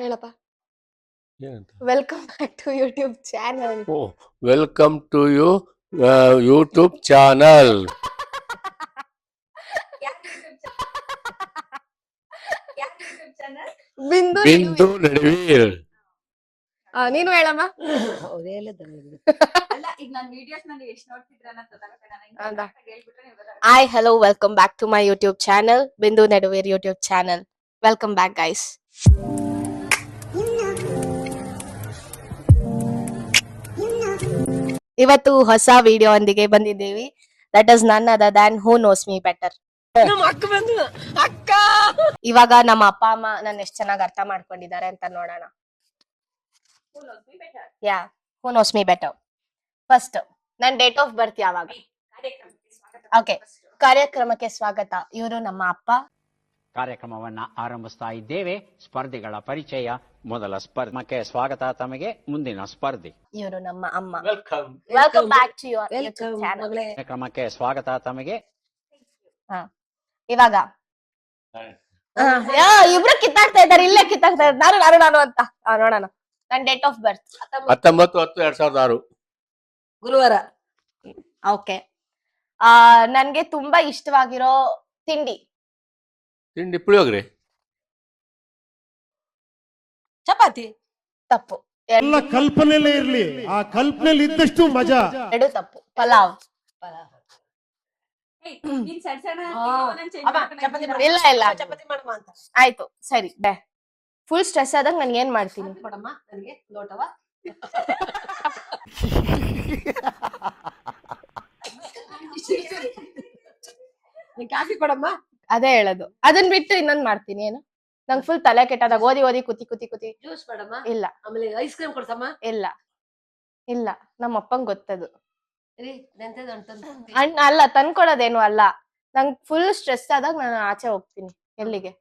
ಹೇಳಪ್ಪ. ಏನಂತ? Welcome back to YouTube channel. ಓ, welcome to you YouTube channel. Bindu Bindu ನಡುವೆ. ನೀನು ಹೇಳಮ್ಮ. Hi hello welcome back to my YouTube channel Bindu ನಡುವೇರ್ YouTube channel. Welcome back guys. ಇವತ್ತು ಹೊಸ ವಿಡಿಯೋ ಒಂದಿಗೆ ಬಂದಿದ್ದೇವೆ. That is none other than who knows me better. ಇವಾಗ ನಮ್ಮ ಅಪ್ಪ ಅಮ್ಮ ನನ್ನ ಎಷ್ಟ್ ಚೆನ್ನಾಗಿ ಅರ್ಥ ಮಾಡ್ಕೊಂಡಿದ್ದಾರೆ ಅಂತ ನೋಡೋಣ. Yeah, who knows me better. First ನನ್ ಡೇಟ್ ಆಫ್ ಬರ್ತ್ ಯಾವಾಗ? ಓಕೆ, ಕಾರ್ಯಕ್ರಮಕ್ಕೆ ಸ್ವಾಗತ. ಇವರು ನಮ್ಮ ಅಪ್ಪ. ಕಾರ್ಯಕ್ರಮವನ್ನ ಆರಂಭಿಸ್ತಾ ಇದ್ದೇವೆ. ಸ್ಪರ್ಧಿಗಳ ಪರಿಚಯ. ಮೊದಲ ಸ್ಪರ್ಧಕ್ಕೆ ಸ್ವಾಗತ. ತಮಗೆ ಮುಂದಿನ ಸ್ಪರ್ಧಿ. ಇವರು ನಮ್ಮ ಅಮ್ಮ. Welcome. Welcome back to your YouTube channel. ಕಾರ್ಯಕ್ರಮಕ್ಕೆ ಸ್ವಾಗತ. ತಮಗೆ ಇವಾಗ ಇಬ್ರು ಕಿತ್ತಾಡ್ತಾ ಇದ್ದಾರೆ, ಇಲ್ಲೇ ಕಿತ್ತಾಡ್ತಾ ಇದ್ದಾರೆ. ನಾನು ಅಂತ ನೋಡೋಣ. ನನ್ ಡೇಟ್ ಆಫ್ ಬರ್ತ್ 19/10/2006 ಗುರುವಾರ. ಓಕೆ. ನನ್ಗೆ ತುಂಬಾ ಇಷ್ಟವಾಗಿರೋ ತಿಂಡಿ ತಿಂಡಿ ಪುಳಿಯೋಗರೆ. ಚಪಾತಿ. ತಪ್ಪು. ಎಲ್ಲ ಕಲ್ಪನೆಯಲ್ಲೇ ಇರ್ಲಿ, ಆ ಕಲ್ಪನೆಯಲ್ಲಿ ಇದ್ದಷ್ಟು ಮಜಾ. ಎರಡು ತಪ್ಪು. ಪಲಾವ್. ಇಲ್ಲ ಇಲ್ಲ, ಚಪಾತಿ ಮಾಡಮ್ಮ ಅಂತ. ಆಯ್ತು ಸರಿ. ಫುಲ್ ಸ್ಟ್ರೆಸ್ ಆದಾಗ ನನ್ ಏನ್ ಮಾಡ್ತೀನಿ? ಕೊಡಮ್ಮ ನನಗೆ ಲೋಟವ. ಕಾಫಿ ಕೊಡಮ್ಮ. ಅದೇ ಹೇಳೋದು. ಅದನ್ ಬಿಟ್ಟು ಇನ್ನೊಂದ್ ಮಾಡ್ತೀನಿ. ಏನು, ನಂಗ್ ಫುಲ್ ತಲೆ ಕೆಟ್ಟದಾಗ ಓದಿ ಓದಿ ಕುತಿ ಜ್ಯೂಸ್ ಮಾಡಮ್ಮ. ಇಲ್ಲ ಆಮೇಲೆ ಐಸ್ ಕ್ರೀಮ್ ಕೊಡ್ಸಮ್ಮ. ಇಲ್ಲ ಇಲ್ಲ, ನಮ್ಮ ಅಪ್ಪಂಗ್ ಗೊತ್ತದು. ಎಂತದ್ದು ಅಲ್ಲ, ತಂದ್ಕೊಡೋದೇನು ಅಲ್ಲ. ನಂಗ್ ಫುಲ್ ಸ್ಟ್ರೆಸ್ ಆದಾಗ ನಾನು ಆಚೆ ಹೋಗ್ತೀನಿ. ಎಲ್ಲಿಗೆ?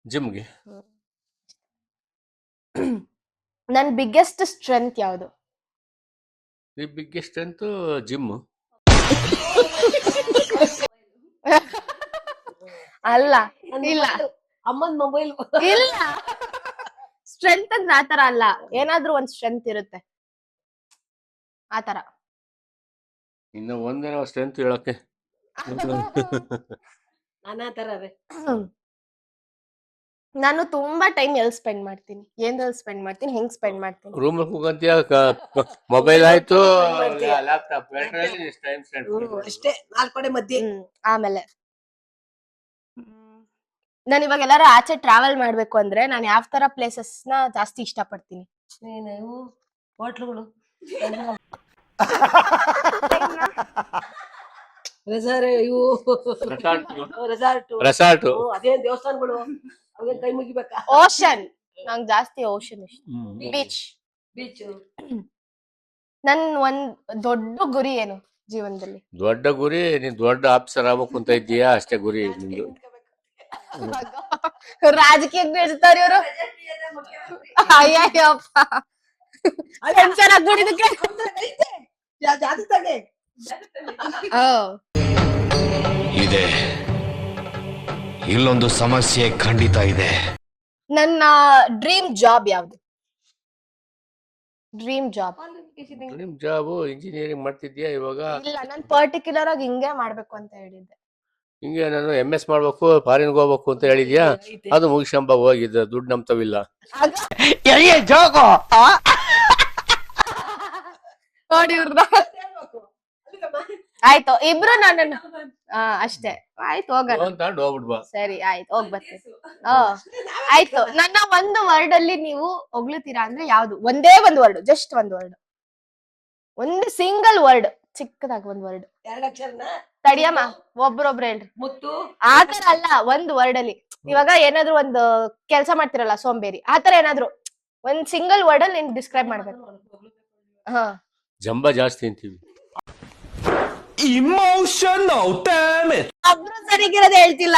ಜಿಮ್ಗೆ. ನನ್ ಬಿಗ್ಗೆಸ್ಟ್ ಸ್ಟ್ರೆಂತ್ ಯಾವುದು? ದಿ ಬಿಗ್ಗೆಸ್ಟ್ ಅಂತೂ ಜಿಮ್. ಅಲ್ಲ ಇಲ್ಲ ಅಮ್ಮನ್ ಮೊಬೈಲ್. ಇಲ್ಲ, ಸ್ಟ್ರೆಂತ್ ಅಂದ್ರೆ ಆತರ ಅಲ್ಲ. ಏನಾದ್ರೂ ಒಂದ್ ಸ್ಟ್ರೆಂತ್ ಇರುತ್ತೆ ಆತರ. ಇನ್ನು ಒಂದೇನೋ ಸ್ಟ್ರೆಂತ್ ಹೇಳಕ್ಕೆ. ನಾನಾ ತರ ನಾನು ತುಂಬಾ ಟೈಮ್ ಎಲ್ಲಿ ಸ್ಪೆಂಡ್ ಮಾಡ್ತೀನಿ? ಏನ್ರಲ್ಲಿ ಸ್ಪೆಂಡ್ ಮಾಡ್ತೀನಿ? ಹೆಂಗ್ ಸ್ಪೆಂಡ್ ಮಾಡ್ತೀನಿ? ರೂಮ್ ಕೂಗಂತೀಯ, ಮೊಬೈಲ್ ಆಯ್ತು, ಲ್ಯಾಪ್ಟಾಪ್ ಅಷ್ಟೇ. 4 ಕಡೆ ಮಧ್ಯೆ. ಆಮೇಲೆ ನಾನು ಇವಾಗ ಎಲ್ಲಾರು ಆಚೆ ಟ್ರಾವೆಲ್ ಮಾಡ್ಬೇಕು ಅಂದ್ರೆ ನಾನು ಯಾವ ತರ ಪ್ಲೇಸಸ್ ನ ಜಾಸ್ತಿ ಇಷ್ಟ ಪಡ್ತೀನಿ? ಹೋಟ್ಲುಗಳು, ರೆಸಾರ್ಟ್, ಅದೇನ್ ದೇವಸ್ಥಾನಗಳು, ಅವೇನ್ ಕೈ ಮುಗಿಬೇಕಾ? ಓಷನ್. ನಂಗೆ ಜಾಸ್ತಿ ಓಷನ್ ಇಷ್ಟ. ಬೀಚ್. ನನ್ ಒಂದ್ ದೊಡ್ಡ ಗುರಿ ಏನು ಜೀವನದಲ್ಲಿ? ದೊಡ್ಡ ಗುರಿ, ನೀನ್ ದೊಡ್ಡ ಆಫೀಸರ್ ಆಗ್ಬೇಕು ಅಂತ ಇದ್ದೀಯಾ? ಅಷ್ಟೇ ಗುರಿ ನಿಂದು. ರಾಜಕೀಯ ಇರ್ತಾರೆ ಇವರು. ಅಯ್ಯಪ್ಪ, ಟೆನ್ಷನ್ ಆಗ್ಬಿಟ್ಟಿದ್ದಕ್ಕೆ. ಇದೆ, ಇಲ್ಲೊಂದು ಸಮಸ್ಯೆ ಖಂಡಿತ ಇದೆ. ನನ್ನ ಡ್ರೀಮ್ ಜಾಬ್ ಯಾವ್ದು? ಡ್ರೀಮ್ ಜಾಬ್ ನಿಮ್ ಜಾಬ್ ಇಂಜಿನಿಯರಿಂಗ್ ಮಾಡ್ತಿದ್ಯಾ ಇವಾಗ? ಇಲ್ಲ, ನಾನು ಪರ್ಟಿಕ್ಯುಲರ್ ಆಗಿ ಹಿಂಗೆ ಮಾಡ್ಬೇಕು ಅಂತ ಹೇಳಿದ್ದೆ. ಹಿಂಗೆ ನಾನು MS ಮಾಡ್ಬೇಕು, ಫಾರಿನ್ಗೆ ಹೋಗ್ಬೇಕು ಅಂತ ಹೇಳಿದ್ಯಾ? ಅದು ಮುಗಿಸ್ಕೊಂಬ, ಹೋಗಿದ್ದ ದುಡ್ಡು ನಮ್ತವಿಲ್ಲ. ಆಯ್ತು, ಇಬ್ರು ನನ್ನ ಅಷ್ಟೇ. ಆಯ್ತು, ಹೋಗೋಣ. ತಗೊಂಡು ಹೋಗ್ಬಿಡ್ಬಾ. ಸರಿ ಆಯ್ತು, ಹೋಗ್ ಬರ್ತೀನಿ. ಆಯ್ತು, ನನ್ನ ಒಂದು ವರ್ಡ್ ಅಲ್ಲಿ ನೀವು ಹೊಗಳ್ತೀರಾ ಅಂದ್ರೆ ಯಾವ್ದು? ಒಂದೇ ಒಂದು ವರ್ಡ್, ಜಸ್ಟ್ ಒಂದು ವರ್ಡ್, ಒಂದು ಸಿಂಗಲ್ ವರ್ಡ್, ಚಿಕ್ಕದಾಗ ಒಂದು ವರ್ಡ್. 2 ಅಕ್ಷರನ ತಡಿಯಮ್ಮ, ಒಬ್ರೊಬ್ರು ಹೇಳ್ರಿ. ಮುತ್ತು. ಆತರ ಅಲ್ಲ, ಒಂದು ವರ್ಡ್ ಅಲ್ಲಿ. ಇವಾಗ ಏನಾದ್ರು ಒಂದು ಕೆಲ್ಸ ಮಾಡ್ತಿರಲ್ಲ, ಸೋಂಬೇರಿ, ಆತರ ಏನಾದ್ರು ಒಂದ್ ಸಿಂಗಲ್ ವರ್ಡ್ ಅಲ್ಲಿ ನೀನ್ ಡಿಸ್ಕ್ರೈಬ್ ಮಾಡ್ಬೇಕು. ಜಂಬ ಜಾಸ್ತಿ ಅಂತೀವಿ. Emotional damage. ಒಬ್ರು ಸರಿಗಿರೋದೇ ಹೇಳ್ತಿಲ್ಲ,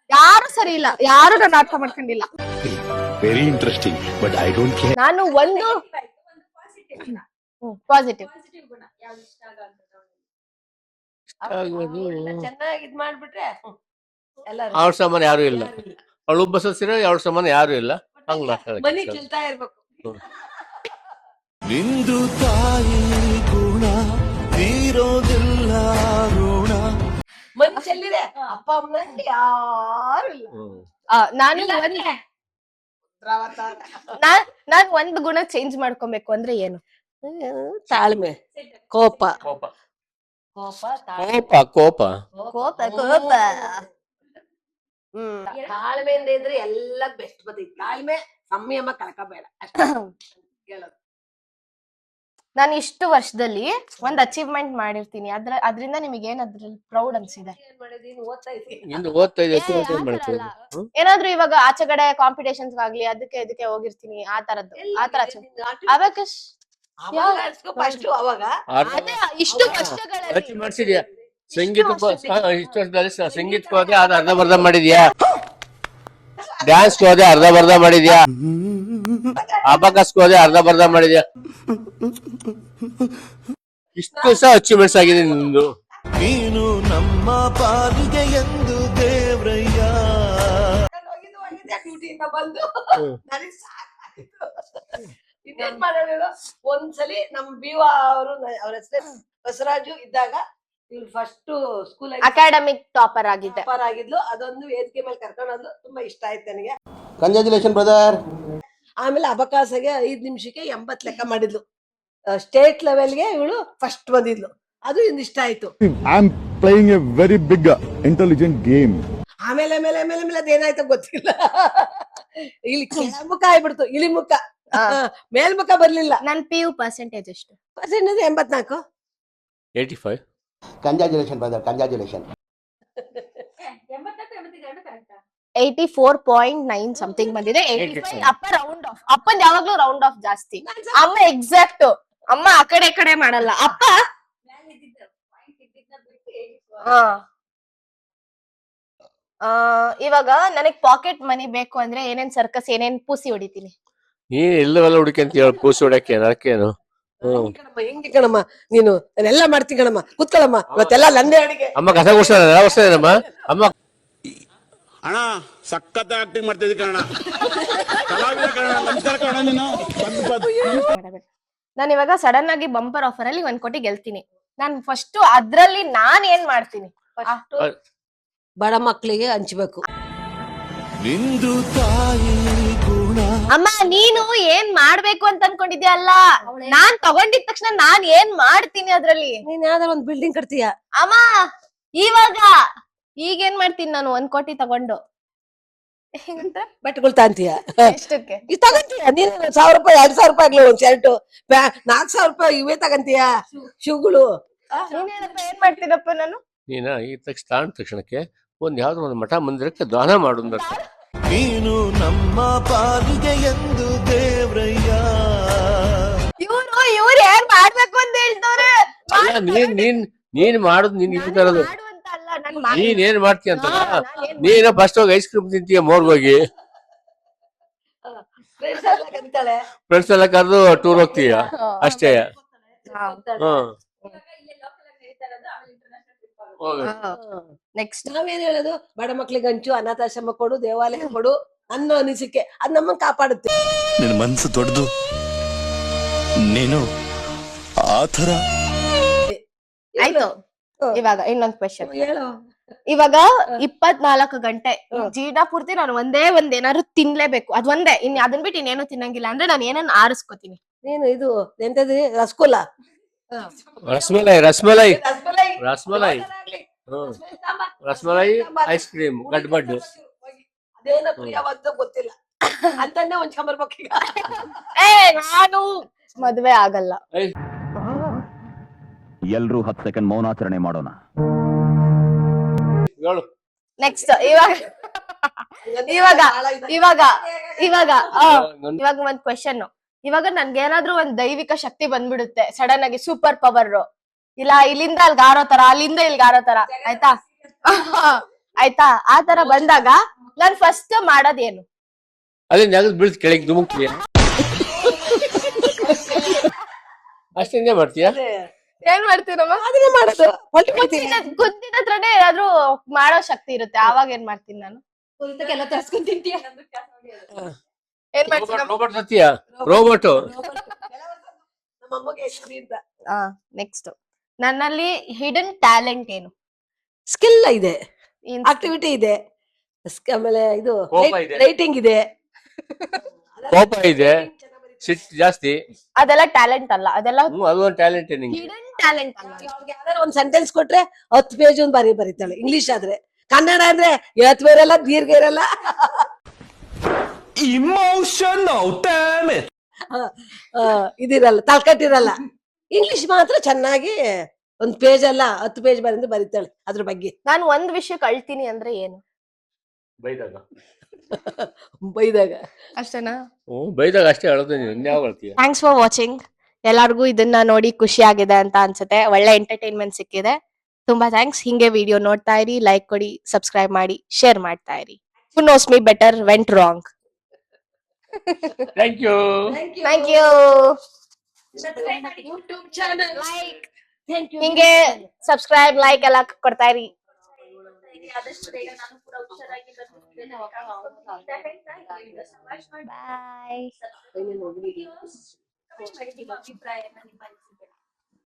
ಯಾರು ಸರಿ ಇಲ್ಲ, ಯಾರು ನಾನು ಅರ್ಥ ಮಾಡ್ಕೊಂಡಿಲ್ಲ. Very interesting, but I don't care. ನಾನು ಒಂದು ಪಾಸಿಟಿವ್ ಚೆನ್ನಾಗಿ ಇದ್ ಮಾಡ್ಬಿಟ್ರೆ ಅವ್ರ ಸಮಾನ ಯಾರು ಇಲ್ಲ. ಅವಳು ಬಸ್ಸಿರೋ ಅವ್ರ ಸಮಾನ ಯಾರು ಇಲ್ಲ. ಹಂಗ್ ಮನಿ ಮಾತಾಡಕ್ಕೆ ಚೆಲ್ತಾ ಇರ್ಬೇಕು. ನಿಂದು ತಾಯಿ ಗುಣ ತೀರೋದಿಲ್ಲ ಋಣ. ಮನಿ ಚೆಲ್ಲಿದೆ ಅಪ್ಪ ಅಮ್ಮನ ಯಾರು ಇಲ್ಲ. ನಾನು ನಾನ್ ಒಂದ್ ಗುಣ ಚೇಂಜ್ ಮಾಡ್ಕೊಬೇಕು ಅಂದ್ರೆ ಏನು? ತಾಳ್ಮೆ, ಕೋಪ, ಕೋಪ ಕೋಪ, ಕೋಪ ಕೋಪ ಕೋಪ. ತಾಳ್ಮೆಯಿಂದ ಇದ್ರೆ ಎಲ್ಲ ಬೆಸ್ಟ್ ಬರ್ತೈತಿ. ತಾಳ್ಮೆ ಸಂಯಮ ಕಳ್ಕೋಬೇಡ ಅಷ್ಟೇ ಹೇಳೋದು. ನಾನು ಇಷ್ಟು ವರ್ಷದಲ್ಲಿ ಒಂದ್ ಅಚೀವ್ಮೆಂಟ್ ಮಾಡಿರ್ತೀನಿ, ಅದ್ರಿಂದ ನಿಮಗೆ ಏನ್ ಅದ್ರಲ್ಲಿ ಪ್ರೌಡ್ ಅನ್ಸಿದೆ? ಏನ್ ಮಾಡಿದೀನಿ? ಓದ್ತಾ ಇದ್ದೀನಿ. ನಿಂದು ಓದ್ತಾ ಇದೆ ಏ, ಆ ಥರ ಅಲ್ಲ. ಏನಾದ್ರೂ ಇವಾಗ ಆಚೆಗಡೆ ಕಾಂಪಿಟೇಷನ್ಸ್ ಆಗ್ಲಿ ಇದಕ್ಕೆ ಹೋಗಿರ್ತೀನಿ, ಆ ತರದ್ದು ಆ ತರ ಅವಾಗ ಅವಾಗ ಅನ್ಸ್ಕೊ first ಅವಾಗ ಅದೇ ಇಷ್ಟು ವರ್ಷಗಳಲ್ಲಿ ಅಚೀವ್ ಮಾಡ್ಸಿದ್ಯಾ? ಸಂಗೀತ ಇಷ್ಟು ವರ್ಷದಲ್ಲಿ ಸಂಗೀತಕ್ಕೆ ಹೋದೆ ಅದು ಅರ್ಧಬರ್ಧ ಮಾಡಿದ್ಯಾ? ಡ್ಯಾನ್ಸ್ ಹೋದೆ ಅರ್ಧಬರ್ಧ ಮಾಡಿದ್ಯಾ? ಅಬಾಕಸ್ಗೆ ಹೋದೆ ಅರ್ಧಬರ್ಧ ಮಾಡಿದ್ಯಾ? ಇಷ್ಟು ಸಹ ಅಚೀವ್ಮೆಂಟ್ಸ್ ಆಗಿದೆ ನಿಂದು. ನೀನು ನಮ್ಮ ಪಾಲಿಗೆ ಎಂದು ದೇವ್ರಯ್ಯ. ಹೋಗಿದ್ದೆ ಡ್ಯೂಟಿಯಿಂದ ಬಂದು ನನಗ್ ಸಾಕಾಯ್ತು. ಇನ್ನೇನ್ ಮಾಡೋಣ ಹೇಳು? ಒಂದ್ಸಲಿ ನಮ್ ಬಿವ ಅವರು ಅವ್ರ ಹೆಸರು ಬಸವರಾಜು ಇದ್ದಾಗ ಇವ್ರು ಫಸ್ಟ್ ಸ್ಕೂಲ್ ಅಕಾಡೆಮಿಕ್ ಟಾಪರ್ ಆಗಿದ್ದೆ. ಆಗಿದ್ಲು. ಅದೊಂದು ವೇದಿಕೆ ಮೇಲೆ ಕರ್ಕೊಂಡೋದು ತುಂಬಾ ಇಷ್ಟ ಆಯ್ತು ನನಗೆ. Congratulation brother. ಆಮೇಲೆ ಅಬಕಾಸಗೆ 5 ನಿಮಿಷಕ್ಕೆ 80 ಲೆಕ್ಕ ಮಾಡಿದ್ಲು. ಸ್ಟೇಟ್ ಲೆವೆಲ್ಗೆ ಇವಳು ಫಸ್ಟ್ ಬಂದಿದ್ಲು. ಅದು ಇನ್ನು ಇಷ್ಟ ಆಯ್ತು. I am playing a very big intelligent game. ಆಮೇಲೆ ಆಮೇಲೆ ಆಮೇಲೆ ಆಮೇಲೆ ಅದೇನಾಯ್ತೋ ಗೊತ್ತಿಲ್ಲ. ಇಲ್ಲಿ ಕೆಳಮುಖ ಆಗ್ಬಿಡ್ತು, ಇಳಿಮುಖ, ಮೇಲ್ಮುಖ ಬರ್ಲಿಲ್ಲ. ನನ್ PU ಪರ್ಸೆಂಟೇಜ್ ಎಷ್ಟು? Percentage 84. 85. Congratulation brother, congratulation. 84.9 something ಬಂದಿದೆ. 85 ಅಪ್ಪ ರೌಂಡ್ ಆಫ್. ಅಪ್ಪನ್ ಯಾವಾಗ್ಲೂ ರೌಂಡ್ ಆಫ್ ಜಾಸ್ತಿ, ಅಮ್ಮ ಎಕ್ಸಾಕ್ಟ್. ಅಮ್ಮ ಆ ಕಡೆ ಈ ಕಡೆ ಮಾಡಲ್ಲ. ಅಪ್ಪ ಇವಾಗ ನನಗ್ ಪಾಕೆಟ್ ಮನಿ ಬೇಕು ಅಂದ್ರೆ ಏನೇನ್ ಸರ್ಕಸ್ ಏನೇನ್ ಪೂಸಿ ಹೊಡಿತೀನಿ. ನೀನ್ ಎಲ್ಲವೆಲ್ಲ ಹುಡುಕಂತ ಹೇಳಿ ಪೂಸಿ ಹೊಡಕ್ಕೆ ಅದಕ್ಕೇನು? ಹೆಂಗೆ ಕಣಮ್ಮ ನೀನು? ನಾನೆಲ್ಲ ಮಾಡ್ತೀನಿ ಕಣಮ್ಮ, ಕೂತ್ಕೊಳ್ಳಮ್ಮ. ಇವತ್ತೆಲ್ಲ ನಂದೇ ಅಡಿಗೆ. ಅಮ್ಮ ಕಸ ಗುಡ್ಸೋದಮ್ಮ. ಅಮ್ಮ ಅಣ್ಣ ಸಖತ್ ಆಕ್ಟಿಂಗ್ ಮಾಡ್ತಿದ್ದಿ ಕಣ. ಕಲಾವಿದ ಕಣ, ನಮಸ್ಕಾರ ಕಣ ನೀನು. ನಾನು ಇವಾಗ ಸಡನ್ ಆಗಿ ಬಂಪರ್ ಆಫರ್ ಅಲ್ಲಿ 1 ಕೋಟಿ ಗೆಲ್ತೀನಿ. ನಾನು ಫಸ್ಟ್ ಅದ್ರಲ್ಲಿ ನಾನ್ ಏನ್ ಮಾಡ್ತೀನಿ? ಬಡ ಮಕ್ಳಿಗೆ ಹಂಚ್ಬೇಕು. ನಿಂದು ತಾಯಿ ಗುಣ. ಅಮ್ಮ ನೀನು ಏನ್ ಮಾಡ್ಬೇಕು ಅಂತ ಅನ್ಕೊಂಡಿದ್ಯಲ್ಲ, ನಾನ್ ತಗೊಂಡಿದ ತಕ್ಷಣ ನಾನ್ ಏನ್ ಮಾಡ್ತೀನಿ ಅದ್ರಲ್ಲಿ? ನೀನ್ ಯಾವ್ದಾರ ಒಂದ್ ಬಿಲ್ಡಿಂಗ್ ಕಟ್ತೀಯ ಅಮ್ಮ. ಇವಾಗ ಈಗೇನ್ ಮಾಡ್ತೀನಿ ನಾನು 1 ಕೋಟಿ ತಗೊಂಡು? ಬಟ್ಟೆಗಳು ತಾಂತೀಯ, ಎಷ್ಟಕ್ಕೆ? ಈ ತಗಂತೀಯ ನೀನು? 1000 ರೂಪಾಯಿ 2000 ರೂಪಾಯಿ ಆಗ್ಲಿ ಒಂದ್ ಶರ್ಟ್, 4000 ರೂಪಾಯಿ ಇವೇ ತಗಂತೀಯ ಶೂಗಳು. ನೀನ್ ಹೇಳಪ್ಪ ಏನ್ ಮಾಡ್ತೀನಪ್ಪ ನಾನು? ನೀನ ಈ ತಕ್ಷಣಕ್ಕೆ ಒಂದ್ ಯಾವ್ದೋ ಒಂದು ಮಠ ಮಂದಿರಕ್ಕೆ ದಾನ ಮಾಡುದ. ನೀನು ನಮ್ಮ ಪಾಲಿಗೆ ಎಂದು ದೇವ್ರಯ್ಯ. ಇವ್ರು ಏನ್ ಮಾಡ್ಬೇಕು ಅಂತ ಹೇಳ್ತವ್ರೆ. ನೀನ್ ಮಾಡುದು ನೀನ್ ನಾನು ಇರೋದು. ಮಾಡು ಅಂತ ಅಲ್ಲ, ನೀನ್ ಏನ್ ಮಾಡ್ತೀಯ ಅಂತ ನೀನ ಫಸ್ಟ್ ಹೋಗಿ ಐಸ್ ಕ್ರೀಮ್ ತಿಂತೀಯ ಮೋರ್ಗೋಗಿ. ಫ್ರೆಂಡ್ಸ್ ಎಲ್ಲ ಕರೆದು ಟೂರ್ ಹೋಗ್ತೀಯ ಅಷ್ಟೇ. ನೆಕ್ಸ್ಟ್ ನಾವೇನ್ ಹೇಳೋದು? ಬಡ ಮಕ್ಳಿಗೆ ಹಂಚು, ಅನಾಥಾಶ್ರಮ ಕೊಡು, ದೇವಾಲಯ ಕೊಡು ಅನ್ನೋ ಅನಿಸಿಕೆ ಅದ್ ನಮ್ಮನ್ ಕಾಪಾಡುತ್ತೆ. ನಿನ್ ಮನ್ಸು ದೊಡ್ಡದು, ನೀನು ಆ ಥರ. ಆಯ್ತು. ಇವಾಗ ಇನ್ನೊಂದ್ ಕ್ವೆಶ್ಚನ್. ಹೇಳು. ಇವಾಗ 24 ಗಂಟೆ ಜೀವನ ಪೂರ್ತಿ ನಾನು ಒಂದೇ ಏನಾದ್ರು ತಿನ್ಲೇಬೇಕು, ಅದ್ ಒಂದೇ, ಅದನ್ ಬಿಟ್ಟು ಇನ್ನೇನು ತಿನ್ನಂಗಿಲ್ಲ ಅಂದ್ರೆ ನಾನು ಏನನ್ನ ಆರಿಸ್ಕೋತೀನಿ? ನೀನು ಇದು ಎಂತದ್ರಿ? Rasgulla, rasmalai ice cream gadbad. ಅದೇನ ಪ್ರಿಯವಾದ ಗೊತ್ತಿಲ್ಲ ಅಂತಂದೇ ಹೊಂಚ್ಕೊಂಬರ್ಬೇಕು ಈಗ. ನಾನು ಮದ್ವೆ ಆಗಲ್ಲ. ಎಲ್ರೂ 10 ಸೆಕೆಂಡ್ ಮೌನಾಚರಣೆ ಮಾಡೋಣ. ನೆಕ್ಸ್ಟ್ ಇವಾಗ ಒಂದ್ ಕ್ವೆಶನ್. ಇವಾಗ ನನ್ಗೇನಾದ್ರೂ ಒಂದ್ ದೈವಿಕ ಶಕ್ತಿ ಬಂದ್ಬಿಡುತ್ತೆ ಸಡನ್ ಆಗಿ, ಸೂಪರ್ ಪವರ್, ಇಲ್ಲ ಇಲ್ಲಿಂದ ಅಲ್ಲಿ ಗಾರೋ ತರ, ಅಲ್ಲಿಂದ ಇಲ್ಲಿ ಗಾರೋ ತರ, ಆಯ್ತಾ? ಆ ತರ ಬಂದಾಗ ನಾನ್ ಫಸ್ಟ್ ಮಾಡೋದೇನು? ಅದೇ ನೆಗದ್ ಬೀಳ್ತ ಕೆಳಗೆ ಧುಮುಕ್ತೀಯ ಅಷ್ಟೇ ಮಾಡ್ತೀಯ? ಏನ್ ಮಾಡ್ತೀನಮ್ಮ? ಅದನ್ನೇ ಮಾಡೋದು. ಕುಂತಿನ ಹತ್ರನೇ ಏನಾದ್ರೂ ಮಾಡೋ ಶಕ್ತಿ ಇರುತ್ತೆ, ಆವಾಗ ಏನ್ ಮಾಡ್ತೀನಿ ನಾನು? ಎಲ್ಲ ತರ್ಸ್ಕೊಂಡ್ ತಿಂತೀಯ. ಏನ್ ಮಾಡ್ತೀವಿ ರೋಬೋಟ್ ಸತ್ಯ ರೋಬೋಟ್ ನಮ್ಮ ಅಮ್ಮಗೆ ಹೆಸರಿ ಅಂತ ನೆಕ್ಸ್ಟ್ ನನ್ನಲ್ಲಿ ಹಿಡನ್ ಟ್ಯಾಲೆಂಟ್ ಏನು? ಸ್ಕಿಲ್ ಇದೆ, ಏನ್ ಆಕ್ಟಿವಿಟಿ ಇದೆ, ಆಮೇಲೆ ಇದು ಕೋಪ ಇದೆ. ರೈಟಿಂಗ್ ಇದೆ, ಕೋಪ ಇದೆ, ಸಿಟ್ಟು ಜಾಸ್ತಿ. ಅದೆಲ್ಲ ಟ್ಯಾಲೆಂಟ್ ಅಲ್ಲ, ಅದೆಲ್ಲ ಅದು ಒಂದು ಟ್ಯಾಲೆಂಟ್ ನಿಂಗೆ. ಹಿಡನ್ ಟ್ಯಾಲೆಂಟ್ ಅಲ್ಲ. ಅವ್ರಿಗೆ ಯಾವ್ದಾದ್ರು ಒಂದ್ ಸೆಂಟೆನ್ಸ್ ಕೊಟ್ರೆ 10 ಪೇಜ್ ಒಂದು ಬರೀತಾಳೆ. ಇಂಗ್ಲಿಷ್ ಆದ್ರೆ, ಕನ್ನಡ ಅಂದ್ರೆ ಎತ್ವ ಇರಲ್ಲ, ದೀರ್ಘ ಇರಲ್ಲ, ಇದಿರಲ್ಲ, ತಲ್ಕಟ್ಟಿರಲ್ಲ. ಇಂಗ್ಲಿಷ್ ಮಾತ್ರ ಚೆನ್ನಾಗಿ ಒಂದ್ ಪೇಜ್ ಅಲ್ಲ 10 ಪೇಜ್ ಬರೀತಾಳೆ ಅದ್ರ ಬಗ್ಗೆ. ನಾನು ಒಂದ್ ವಿಷಯಕ್ಕೆ ಅಳ್ತೀನಿ ಅಂದ್ರೆ ಏನು? ಬೈದಾಗ ಬೈದಾಗ ಅಷ್ಟೇನಾ? ಬೈದಾಗ ಅಷ್ಟೇ ಅಳೋದು. ನೀನು ಇನ್ಯಾವ ಅಳ್ತೀಯ? Thanks for watching. ಎಲ್ಲಾರ್ಗು ಇದನ್ನ ನೋಡಿ ಖುಷಿ ಆಗಿದೆ ಅಂತ ಅನ್ಸುತ್ತೆ. ಒಳ್ಳೆ ಎಂಟರ್ಟೈನ್ಮೆಂಟ್ ಸಿಕ್ಕಿದೆ. ತುಂಬಾ ಥ್ಯಾಂಕ್ಸ್. ಹಿಂಗೆ ವಿಡಿಯೋ ನೋಡ್ತಾ ಇರಿ, ಲೈಕ್ ಕೊಡಿ, ಸಬ್ಸ್ಕ್ರೈಬ್ ಮಾಡಿ, ಶೇರ್ ಮಾಡ್ತಾ ಇರಿ. Who knows me better went wrong. Thank you. Thank you. YouTube channel ಹಿಂಗೆ ಸಬ್ಸ್ಕ್ರೈಬ್ ಲೈಕ್ ಎಲ್ಲ ಕೊಡ್ತಾ ಇರಿ. ಆದಷ್ಟು ಬೇಗ ನಾನು ಕೂಡ ಹುಷಾರಾಗಿ ಬರ್ತಿದ್ದೇನೆ. ಬಾಯ್. ನಿಮ್ಮ ಅಭಿಪ್ರಾಯನ ನಿಮ್ಮ